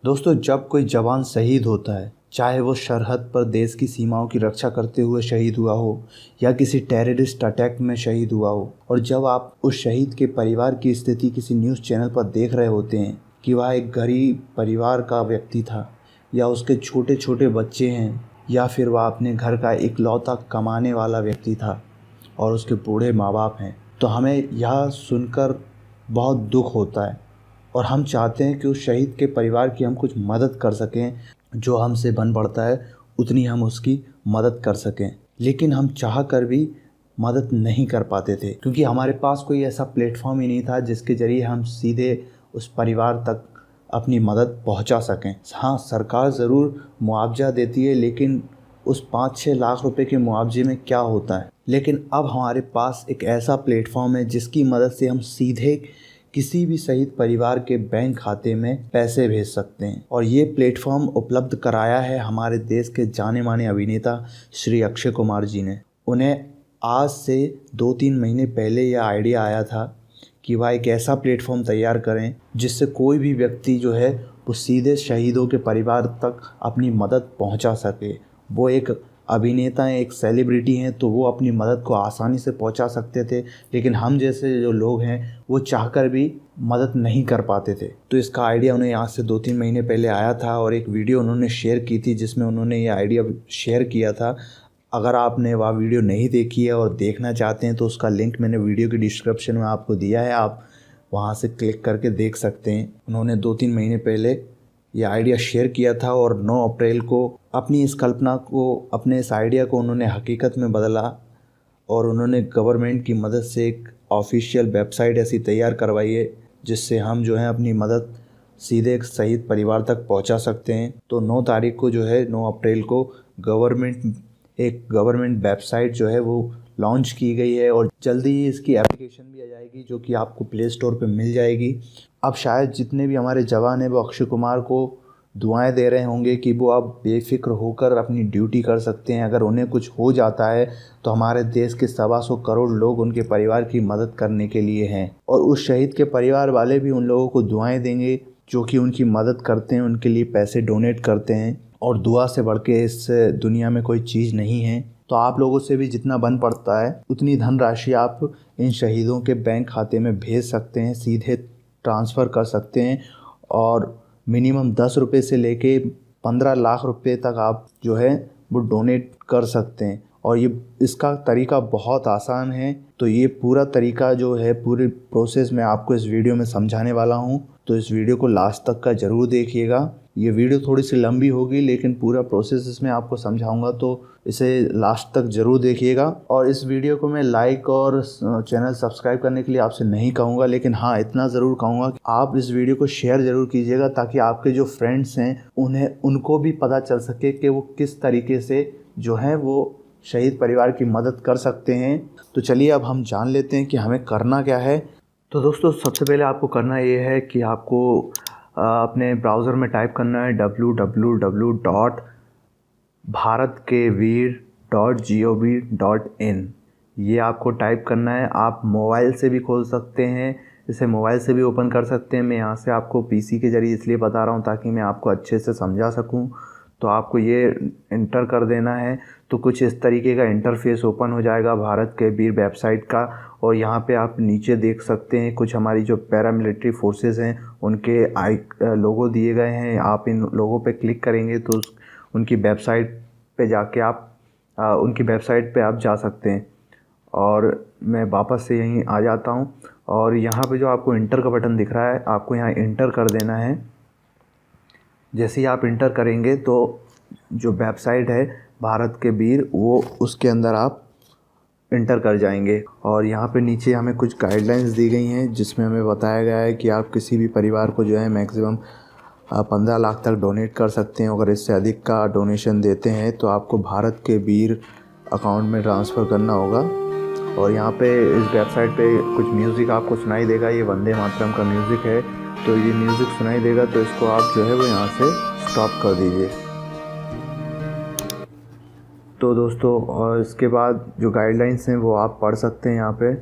दोस्तों, जब कोई जवान शहीद होता है, चाहे वो सरहद पर देश की सीमाओं की रक्षा करते हुए शहीद हुआ हो या किसी टेररिस्ट अटैक में शहीद हुआ हो, और जब आप उस शहीद के परिवार की स्थिति किसी न्यूज़ चैनल पर देख रहे होते हैं कि वह एक गरीब परिवार का व्यक्ति था, या उसके छोटे छोटे बच्चे हैं, या फिर वह अपने घर का इकलौता कमाने वाला व्यक्ति था और उसके बूढ़े माँ बाप हैं, तो हमें यह सुनकर बहुत दुख होता है। और हम चाहते हैं कि उस शहीद के परिवार की हम कुछ मदद कर सकें। जो हमसे बन पड़ता है उतनी हम उसकी मदद कर सकें, लेकिन हम चाह कर भी मदद नहीं कर पाते थे, क्योंकि हमारे पास कोई ऐसा प्लेटफॉर्म ही नहीं था जिसके ज़रिए हम सीधे उस परिवार तक अपनी मदद पहुंचा सकें। हाँ, सरकार ज़रूर मुआवजा देती है, लेकिन उस 5-6 लाख रुपए के मुआवजे में क्या होता है। लेकिन अब हमारे पास एक ऐसा प्लेटफॉर्म है जिसकी मदद से हम सीधे किसी भी शहीद परिवार के बैंक खाते में पैसे भेज सकते हैं। और ये प्लेटफॉर्म उपलब्ध कराया है हमारे देश के जाने माने अभिनेता श्री अक्षय कुमार जी ने। उन्हें आज से 2-3 महीने पहले यह आइडिया आया था कि वह एक ऐसा प्लेटफॉर्म तैयार करें जिससे कोई भी व्यक्ति जो है वो सीधे शहीदों के परिवार तक अपनी मदद पहुंचा सके। वो एक अभिनेता हैं, एक सेलिब्रिटी हैं, तो वो अपनी मदद को आसानी से पहुंचा सकते थे, लेकिन हम जैसे जो लोग हैं वो चाहकर भी मदद नहीं कर पाते थे। तो इसका आइडिया उन्हें आज से 2-3 महीने पहले आया था और एक वीडियो उन्होंने शेयर की थी जिसमें उन्होंने ये आइडिया शेयर किया था। अगर आपने वह वीडियो नहीं देखी है और देखना चाहते हैं तो उसका लिंक मैंने वीडियो के डिस्क्रिप्शन में आपको दिया है, आप वहाँ से क्लिक करके देख सकते हैं। उन्होंने 2-3 महीने पहले ये आइडिया शेयर किया था और 9 अप्रैल को अपनी इस कल्पना को, अपने इस आइडिया को उन्होंने हकीकत में बदला और उन्होंने गवर्नमेंट की मदद से एक ऑफिशियल वेबसाइट ऐसी तैयार करवाई है जिससे हम जो है अपनी मदद सीधे एक शहीद परिवार तक पहुंचा सकते हैं। तो 9 तारीख को जो है 9 अप्रैल को गवर्नमेंट वेबसाइट जो है वो लॉन्च की गई है और जल्दी ही इसकी एप्लीकेशन भी आ जाएगी जो कि आपको प्ले स्टोर पे मिल जाएगी। अब शायद जितने भी हमारे जवान हैं वो अक्षय कुमार को दुआएं दे रहे होंगे कि वो अब बेफिक्र होकर अपनी ड्यूटी कर सकते हैं। अगर उन्हें कुछ हो जाता है तो हमारे देश के 125 करोड़ लोग उनके परिवार की मदद करने के लिए हैं, और उस शहीद के परिवार वाले भी उन लोगों को दुआएं देंगे जो कि उनकी मदद करते हैं, उनके लिए पैसे डोनेट करते हैं। और दुआ से बढ़ के इस दुनिया में कोई चीज़ नहीं है। तो आप लोगों से भी जितना बन पड़ता है उतनी धनराशि आप इन शहीदों के बैंक खाते में भेज सकते हैं, सीधे ट्रांसफ़र कर सकते हैं। और मिनिमम 10 रुपये से लेके 15 लाख रुपए तक आप जो है वो डोनेट कर सकते हैं। और ये इसका तरीका बहुत आसान है। तो ये पूरा तरीका जो है, पूरी प्रोसेस मैं आपको इस वीडियो में समझाने वाला हूँ, तो इस वीडियो को लास्ट तक का ज़रूर देखिएगा। ये वीडियो थोड़ी सी लंबी होगी लेकिन पूरा प्रोसेस इसमें आपको समझाऊंगा, तो इसे लास्ट तक ज़रूर देखिएगा। और इस वीडियो को मैं लाइक और चैनल सब्सक्राइब करने के लिए आपसे नहीं कहूँगा, लेकिन हाँ इतना ज़रूर कहूँगा कि आप इस वीडियो को शेयर ज़रूर कीजिएगा ताकि आपके जो फ्रेंड्स हैं उनको भी पता चल सके कि वो किस तरीके से जो है वो शहीद परिवार की मदद कर सकते हैं। तो चलिए अब हम जान लेते हैं कि हमें करना क्या है। तो दोस्तों, सबसे पहले आपको करना ये है कि आपको अपने ब्राउज़र में टाइप करना है www.bharatkeveer.gov.in। ये आपको टाइप करना है। आप मोबाइल से भी खोल सकते हैं, इसे मोबाइल से भी ओपन कर सकते हैं। मैं यहाँ से आपको पीसी के ज़रिए इसलिए बता रहा हूँ ताकि मैं आपको अच्छे से समझा सकूँ। तो आपको ये इंटर कर देना है, तो कुछ इस तरीके का इंटरफेस ओपन हो जाएगा भारत के वीर वेबसाइट का। और यहाँ पे आप नीचे देख सकते हैं कुछ हमारी जो पैरामिलिट्री फोर्सेस हैं उनके लोगो दिए गए हैं। आप इन लोगों पे क्लिक करेंगे तो उनकी वेबसाइट पे जाके आप उनकी वेबसाइट पे आप जा सकते हैं। और मैं वापस से यहीं आ जाता हूँ और यहाँ पे जो आपको इंटर का बटन दिख रहा है, आपको यहाँ इंटर कर देना है। जैसे ही आप इंटर करेंगे तो जो वेबसाइट है भारत के वीर, वो उसके अंदर आप इंटर कर जाएंगे। और यहाँ पे नीचे हमें कुछ गाइडलाइंस दी गई हैं जिसमें हमें बताया गया है कि आप किसी भी परिवार को जो है मैक्सिमम 15 लाख तक डोनेट कर सकते हैं। अगर इससे अधिक का डोनेशन देते हैं तो आपको भारत के वीर अकाउंट में ट्रांसफ़र करना होगा। और यहाँ पे इस वेबसाइट पे कुछ म्यूज़िक आपको सुनाई देगा, ये वंदे मातरम का म्यूज़िक है। तो ये म्यूज़िक सुनाई देगा तो इसको आप जो है वो यहाँ से स्टॉप कर दीजिए। तो दोस्तों, और इसके बाद जो गाइडलाइंस हैं वो आप पढ़ सकते हैं यहाँ पे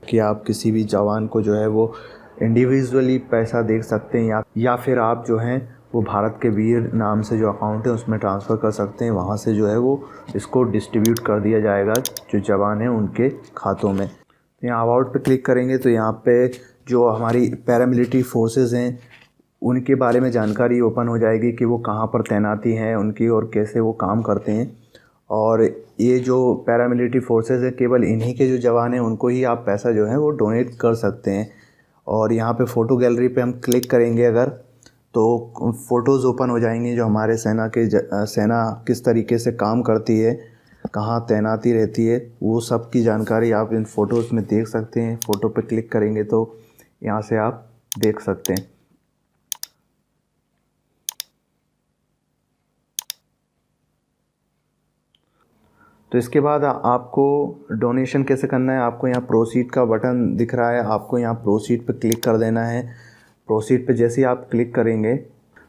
कि आप किसी भी जवान को जो है वो इंडिविजुअली पैसा दे सकते हैं या फिर आप जो हैं वो भारत के वीर नाम से जो अकाउंट है उसमें ट्रांसफ़र कर सकते हैं। वहाँ से जो है वो इसको डिस्ट्रीब्यूट कर दिया जाएगा जो जवान हैं उनके खातों में। तो यहाँ अबाउट पे क्लिक करेंगे तो यहाँ पे जो हमारी पैरामिलिट्री फोर्सेस हैं उनके बारे में जानकारी ओपन हो जाएगी कि वो कहाँ पर तैनाती हैं उनकी और कैसे वो काम करते हैं। और ये जो पैरामिलिट्री फोर्सेस है केवल इन्हीं के जो जवान हैं उनको ही आप पैसा जो है वो डोनेट कर सकते हैं। और यहाँ पे फ़ोटो गैलरी पे हम क्लिक करेंगे अगर तो फ़ोटोज़ ओपन हो जाएंगी जो हमारे सेना किस तरीके से काम करती है, कहाँ तैनाती रहती है, वो सब की जानकारी आप इन फ़ोटोज़ में देख सकते हैं। फ़ोटो पे क्लिक करेंगे तो यहाँ से आप देख सकते हैं। तो इसके बाद आपको डोनेशन कैसे करना है, आपको यहाँ प्रोसीड का बटन दिख रहा है, आपको यहाँ प्रोसीड पे क्लिक कर देना है। प्रोसीड पे जैसे ही आप क्लिक करेंगे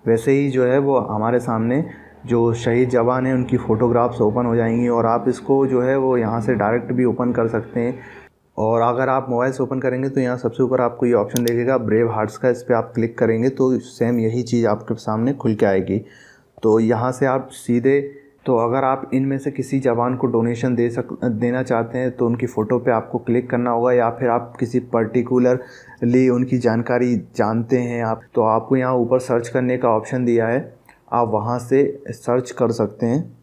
वैसे ही जो है वो हमारे सामने जो शहीद जवान हैं उनकी फ़ोटोग्राफ्स ओपन हो जाएंगी और आप इसको जो है वो यहाँ से डायरेक्ट भी ओपन कर सकते हैं। और अगर आप मोबाइल से ओपन करेंगे तो यहाँ सबसे ऊपर आपको ये ऑप्शन दिखेगा ब्रेव हार्ट्स का, इस पर आप क्लिक करेंगे तो सेम यही चीज़ आपके सामने खुल के आएगी। तो यहाँ से आप सीधे तो अगर आप इनमें से किसी जवान को डोनेशन देना चाहते हैं तो उनकी फ़ोटो पे आपको क्लिक करना होगा, या फिर आप किसी पर्टिकुलरली उनकी जानकारी जानते हैं आप तो आपको यहाँ ऊपर सर्च करने का ऑप्शन दिया है, आप वहाँ से सर्च कर सकते हैं।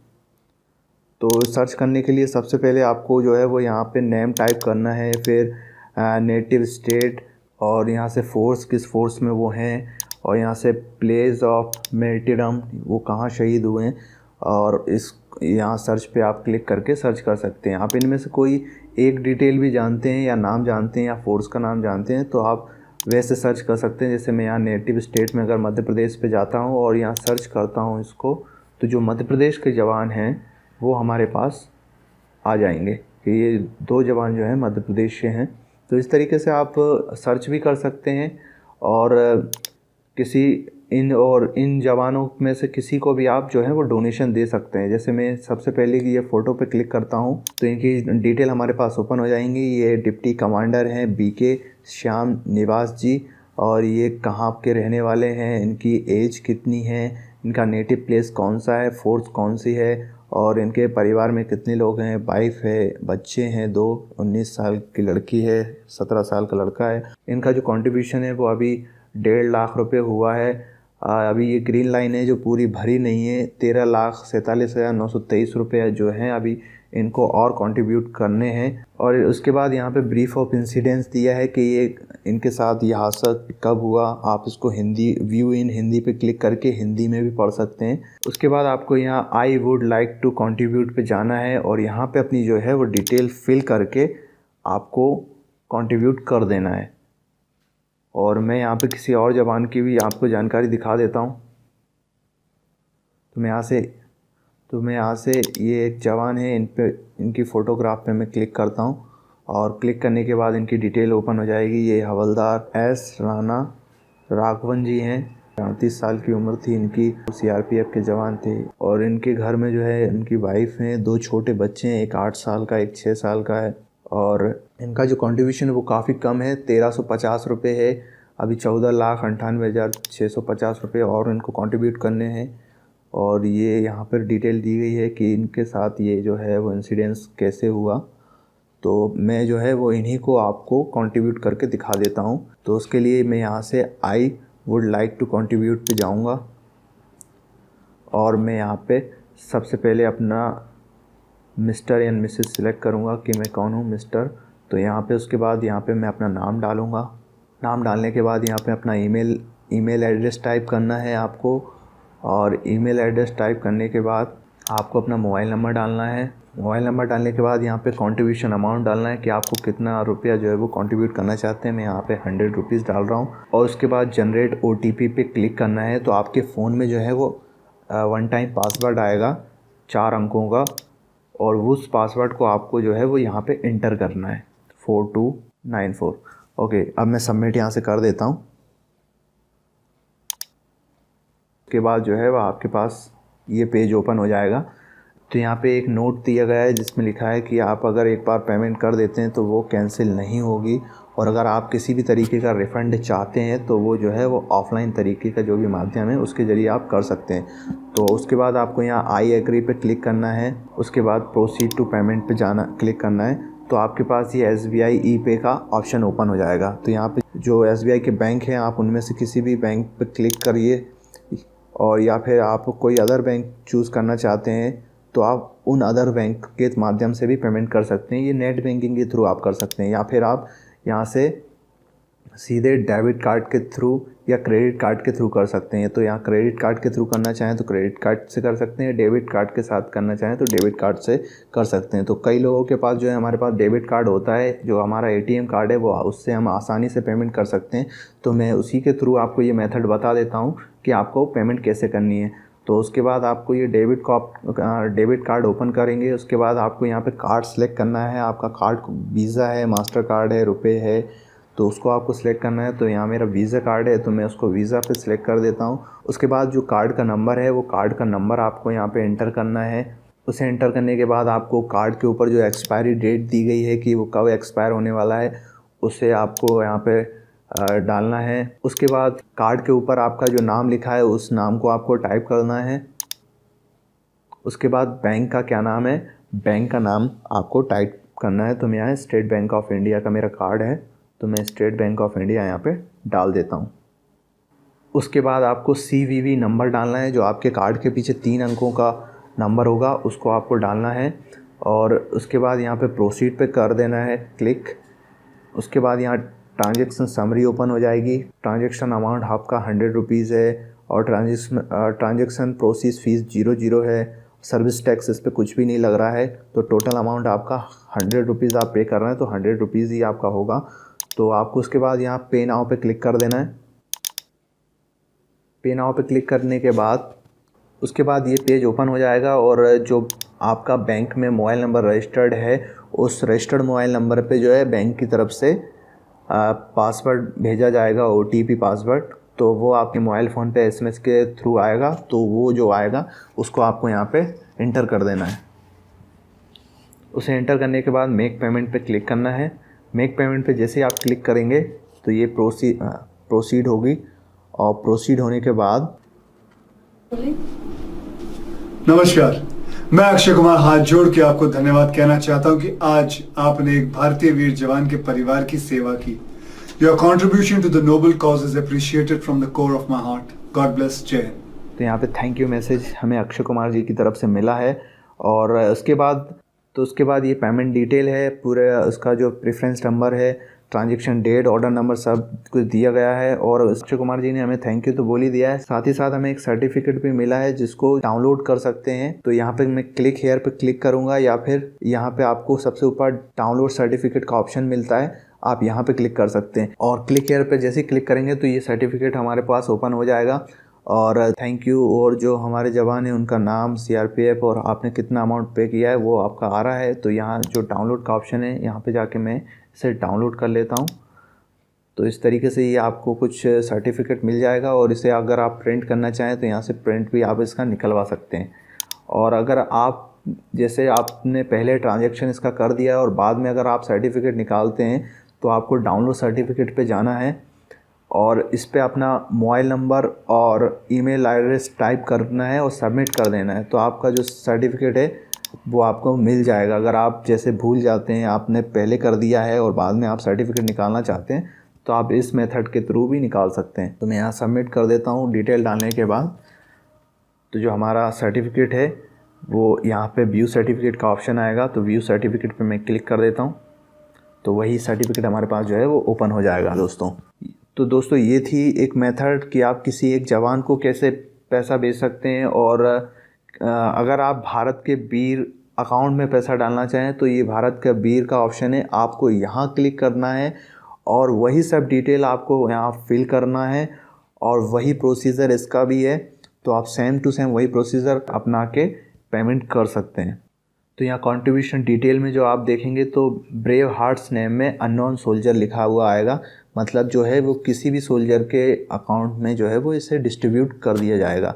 तो सर्च करने के लिए सबसे पहले आपको जो है वो यहाँ पे नेम टाइप करना है, फिर नेटिव स्टेट और यहाँ से फोर्स किस फोर्स में वो हैं और यहाँ से प्लेस ऑफ मार्टिरडम वो कहाँ शहीद हुए हैं और इस यहाँ सर्च पे आप क्लिक करके सर्च कर सकते हैं। आप इनमें से कोई एक डिटेल भी जानते हैं या नाम जानते हैं या फोर्स का नाम जानते हैं तो आप वैसे सर्च कर सकते हैं। जैसे मैं यहाँ नेटिव स्टेट में अगर मध्य प्रदेश पे जाता हूँ और यहाँ सर्च करता हूँ इसको तो जो मध्य प्रदेश के जवान हैं वो हमारे पास आ जाएंगे कि ये 2 जवान जो हैं मध्य प्रदेश से हैं। तो इस तरीके से आप सर्च भी कर सकते हैं और इन जवानों में से किसी को भी आप जो है वो डोनेशन दे सकते हैं। जैसे मैं सबसे पहले ये फ़ोटो पे क्लिक करता हूँ तो इनकी डिटेल हमारे पास ओपन हो जाएंगी। ये डिप्टी कमांडर हैं BK श्याम निवास जी और ये कहाँ के रहने वाले हैं, इनकी एज कितनी है, इनका नेटिव प्लेस कौन सा है, फोर्स कौन सी है और इनके परिवार में कितने लोग हैं, वाइफ है, बच्चे हैं 2, 19 साल की लड़की है, 17 साल का लड़का है। इनका जो कंट्रीब्यूशन है वो अभी 1.5 लाख रुपए हुआ है। अभी ये ग्रीन लाइन है जो पूरी भरी नहीं है। 13,47,923 रुपये जो हैं अभी इनको और कंट्रीब्यूट करने हैं। और उसके बाद यहाँ पे ब्रीफ ऑफ इंसिडेंट्स दिया है कि ये इनके साथ ये हादसा कब हुआ। आप इसको व्यू इन हिंदी पे क्लिक करके हिंदी में भी पढ़ सकते हैं। उसके बाद आपको यहाँ I would like to contribute पे जाना है और यहाँ पे अपनी जो है वो डिटेल फिल करके आपको कंट्रीब्यूट कर देना है। और मैं यहाँ पे किसी और जवान की भी आपको जानकारी दिखा देता हूँ। तो मैं यहाँ से ये एक जवान है, इनकी फ़ोटोग्राफ पे मैं क्लिक करता हूँ और क्लिक करने के बाद इनकी डिटेल ओपन हो जाएगी। ये हवलदार S राणा राघवन जी हैं, 38 साल की उम्र थी इनकी, CRPF के जवान थे और इनके घर में जो है इनकी वाइफ हैं, 2 छोटे बच्चे हैं, एक 8 साल का एक 6 साल का है। और इनका जो कंट्रीब्यूशन है वो काफ़ी कम है, 1350 रुपये है। अभी 14,98,650 रुपये और इनको कंट्रीब्यूट करने हैं। और ये यहाँ पर डिटेल दी गई है कि इनके साथ ये जो है वो इंसिडेंस कैसे हुआ। तो मैं जो है वो इन्हीं को आपको कंट्रीब्यूट करके दिखा देता हूँ। तो उसके लिए मैं यहाँ से I would like to contribute पे जाऊँगा और मैं यहाँ पे सबसे पहले अपना मिस्टर या मिसेस सिलेक्ट करूँगा कि मैं कौन हूँ, मिस्टर। तो यहाँ पे उसके बाद यहाँ पे मैं अपना नाम डालूँगा। नाम डालने के बाद यहाँ पे अपना ईमेल एड्रेस टाइप करना है आपको और ईमेल एड्रेस टाइप करने के बाद आपको अपना मोबाइल नंबर डालना है। मोबाइल नंबर डालने के बाद यहाँ पे कंट्रीब्यूशन अमाउंट डालना है कि आपको कितना रुपया जो है वो कंट्रीब्यूट करना चाहते हैं। मैं यहाँ पे 100 रुपीज़ डाल रहा हूँ और उसके बाद जनरेट OTP पे क्लिक करना है। तो आपके फ़ोन में जो है वो 1 टाइम पासवर्ड आएगा 4 अंकों का और उस पासवर्ड को आपको जो है वो यहाँ पे इंटर करना है 4294। ओके, अब मैं सबमिट यहाँ से कर देता हूँ। उसके बाद जो है वो आपके पास ये पेज ओपन हो जाएगा। तो यहाँ पे एक नोट दिया गया है जिसमें लिखा है कि आप अगर एक बार पेमेंट कर देते हैं तो वो कैंसिल नहीं होगी और अगर आप किसी भी तरीके का रिफ़ंड चाहते हैं तो वो जो है वो ऑफ़लाइन तरीके का जो भी माध्यम है उसके ज़रिए आप कर सकते हैं। तो उसके बाद आपको यहाँ आई एग्री पे क्लिक करना है, उसके बाद प्रोसीड टू पेमेंट पे जाना क्लिक करना है। तो आपके पास ये SBI ई-पे का ऑप्शन ओपन हो जाएगा। तो यहाँ पे जो SBI के बैंक हैं आप उनमें से किसी भी बैंक पे क्लिक करिए, और या फिर आप कोई अदर बैंक चूज़ करना चाहते हैं तो आप उन अदर बैंक के माध्यम से भी पेमेंट कर सकते हैं। ये नेट बैंकिंग के थ्रू आप कर सकते हैं, या फिर आप यहाँ से सीधे डेबिट कार्ड के थ्रू या क्रेडिट कार्ड के थ्रू कर सकते हैं। तो यहाँ क्रेडिट कार्ड के थ्रू करना चाहें तो क्रेडिट कार्ड से कर सकते हैं, डेबिट कार्ड के साथ करना चाहें तो डेबिट कार्ड से कर सकते हैं। तो कई लोगों के पास जो है हमारे पास डेबिट कार्ड होता है, जो हमारा ATM कार्ड है, वो उससे हम आसानी से पेमेंट कर सकते हैं। तो मैं उसी के थ्रू आपको ये मेथड बता देता हूँ कि आपको पेमेंट कैसे करनी है। तो उसके बाद आपको ये डेबिट कार्ड ओपन करेंगे। उसके बाद आपको यहाँ पे कार्ड सेलेक्ट करना है। आपका कार्ड वीज़ा है, मास्टर कार्ड है, रुपए है, तो उसको आपको सिलेक्ट करना है। तो यहाँ मेरा वीज़ा कार्ड है तो मैं उसको वीज़ा पे सिलेक्ट कर देता हूँ। उसके बाद जो कार्ड का नंबर है वो कार्ड का नंबर आपको यहाँ पे एंटर करना है। उसे एंटर करने के बाद आपको कार्ड के ऊपर जो एक्सपायरी डेट दी गई है कि वो कब एक्सपायर होने वाला है उसे आपको यहाँ पे डालना है। उसके बाद कार्ड के ऊपर आपका जो नाम लिखा है उस नाम को आपको टाइप करना है। उसके बाद बैंक का क्या नाम है, बैंक का नाम आपको टाइप करना है। तो मैं यहाँ स्टेट बैंक ऑफ इंडिया का मेरा कार्ड है तो मैं स्टेट बैंक ऑफ इंडिया यहाँ पे डाल देता हूँ। उसके बाद आपको CVV नंबर डालना है, जो आपके कार्ड के पीछे 3 अंकों का नंबर होगा उसको आपको डालना है। और उसके बाद यहाँ पे प्रोसीड पे कर देना है क्लिक। उसके बाद यहाँ ट्रांजेक्शन समरी ओपन हो जाएगी। ट्रांजेक्शन अमाउंट आपका 100 रुपीज़ है और ट्रांजेक्शन प्रोसेस फ़ीस 00 है। सर्विस टैक्स इस पर कुछ भी नहीं लग रहा है। तो टोटल अमाउंट आपका 100 रुपीज़ आप पे कर रहे हैं तो 100 रुपीज़ ही आपका होगा। तो आपको उसके बाद यहाँ पे नाउ पे क्लिक कर देना है। पे नाउ पे क्लिक करने के बाद उसके बाद ये पेज ओपन हो जाएगा और जो आपका बैंक में मोबाइल नंबर रजिस्टर्ड है उस रजिस्टर्ड मोबाइल नंबर पे जो है बैंक की तरफ से पासवर्ड भेजा जाएगा, OTP पासवर्ड। तो वो आपके मोबाइल फ़ोन पे SMS के थ्रू आएगा। तो वो जो आएगा उसको आपको यहाँ पे इंटर कर देना है। उसे इंटर करने के बाद मेक पेमेंट पे क्लिक करना है। मेक पेमेंट पे जैसे ही आप क्लिक करेंगे तो ये प्रोसीड होगी, और प्रोसीड होने के बाद नमस्कार, मैं अक्षय कुमार हाथ जोड़ के आपको धन्यवाद कहना चाहता हूं कि आज आपने एक भारतीय वीर जवान के परिवार की सेवा की। Your contribution to the noble cause is appreciated from the core of my heart. God bless. जय हिंद। तो यहाँ पे थैंक यू मैसेज हमें अक्षय कुमार जी की तरफ से मिला है। और उसके बाद ये पेमेंट डिटेल है, पूरे उसका जो प्रेफरेंस नंबर है, ट्रांजेक्शन डेट, ऑर्डर नंबर सब कुछ दिया गया है। और अक्षय कुमार जी ने हमें थैंक यू तो बोल ही दिया है, साथ ही साथ हमें एक सर्टिफिकेट भी मिला है जिसको डाउनलोड कर सकते हैं। तो यहाँ पे मैं क्लिक हेयर पे क्लिक करूँगा, या फिर यहाँ पे आपको सबसे ऊपर डाउनलोड सर्टिफिकेट का ऑप्शन मिलता है, आप यहाँ पे क्लिक कर सकते हैं। और क्लिक हेयर पे जैसे क्लिक करेंगे तो ये सर्टिफिकेट हमारे पास ओपन हो जाएगा। और थैंक यू, और जो हमारे जवान हैं उनका नाम, CRPF और आपने कितना अमाउंट पे किया है वो आपका आ रहा है। तो यहाँ जो डाउनलोड का ऑप्शन है यहाँ पे जाके मैं इसे डाउनलोड कर लेता हूँ। तो इस तरीके से ये आपको कुछ सर्टिफिकेट मिल जाएगा, और इसे अगर आप प्रिंट करना चाहें तो यहाँ से प्रिंट भी आप इसका निकलवा सकते हैं। और अगर आप जैसे आपने पहले ट्रांजेक्शन इसका कर दिया है और बाद में अगर आप सर्टिफिकेट निकालते हैं तो आपको डाउनलोड सर्टिफिकेट पे जाना है और इस पे अपना मोबाइल नंबर और ईमेल एड्रेस टाइप करना है और सबमिट कर देना है। तो आपका जो सर्टिफिकेट है वो आपको मिल जाएगा। अगर आप जैसे भूल जाते हैं, आपने पहले कर दिया है और बाद में आप सर्टिफिकेट निकालना चाहते हैं तो आप इस मेथड के थ्रू भी निकाल सकते हैं। तो मैं यहाँ सबमिट कर देता हूँ डिटेल डालने के बाद। तो जो हमारा सर्टिफिकेट है वो यहाँ पे व्यू सर्टिफिकेट का ऑप्शन आएगा, तो व्यू सर्टिफिकेट पे मैं क्लिक कर देता हूँ। तो वही सर्टिफिकेट हमारे पास जो है वो ओपन हो जाएगा दोस्तों। तो दोस्तों ये थी एक मेथड कि आप किसी एक जवान को कैसे पैसा भेज सकते हैं। और अगर आप भारत के वीर अकाउंट में पैसा डालना चाहें तो ये भारत का वीर का ऑप्शन है, आपको यहाँ क्लिक करना है और वही सब डिटेल आपको यहाँ फिल करना है और वही प्रोसीजर इसका भी है। तो आप सेम टू सेम वही प्रोसीजर अपना के पेमेंट कर सकते हैं। तो यहाँ कंट्रीब्यूशन डिटेल में जो आप देखेंगे तो ब्रेव हार्ट्स नेम में अननोन सोल्जर लिखा हुआ आएगा, मतलब जो है वो किसी भी सोल्जर के अकाउंट में जो है वो इसे डिस्ट्रीब्यूट कर दिया जाएगा।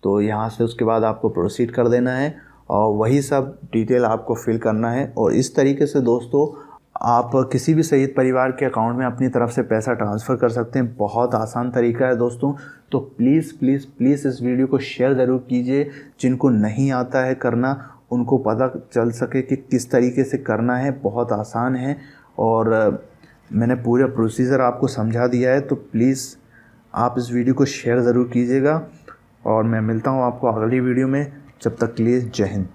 तो यहाँ से उसके बाद आपको प्रोसीड कर देना है और वही सब डिटेल आपको फिल करना है। और इस तरीके से दोस्तों आप किसी भी शहीद परिवार के अकाउंट में अपनी तरफ से पैसा ट्रांसफ़र कर सकते हैं। बहुत आसान तरीका है दोस्तों। तो प्लीज़ प्लीज़ प्लीज़ इस वीडियो को शेयर ज़रूर कीजिए। जिनको नहीं आता है करना, उनको पता चल सके कि किस तरीके से करना है। बहुत आसान है और मैंने पूरा प्रोसीजर आपको समझा दिया है। तो प्लीज़ आप इस वीडियो को शेयर ज़रूर कीजिएगा और मैं मिलता हूँ आपको अगली वीडियो में। जब तक के लिए जय हिंद।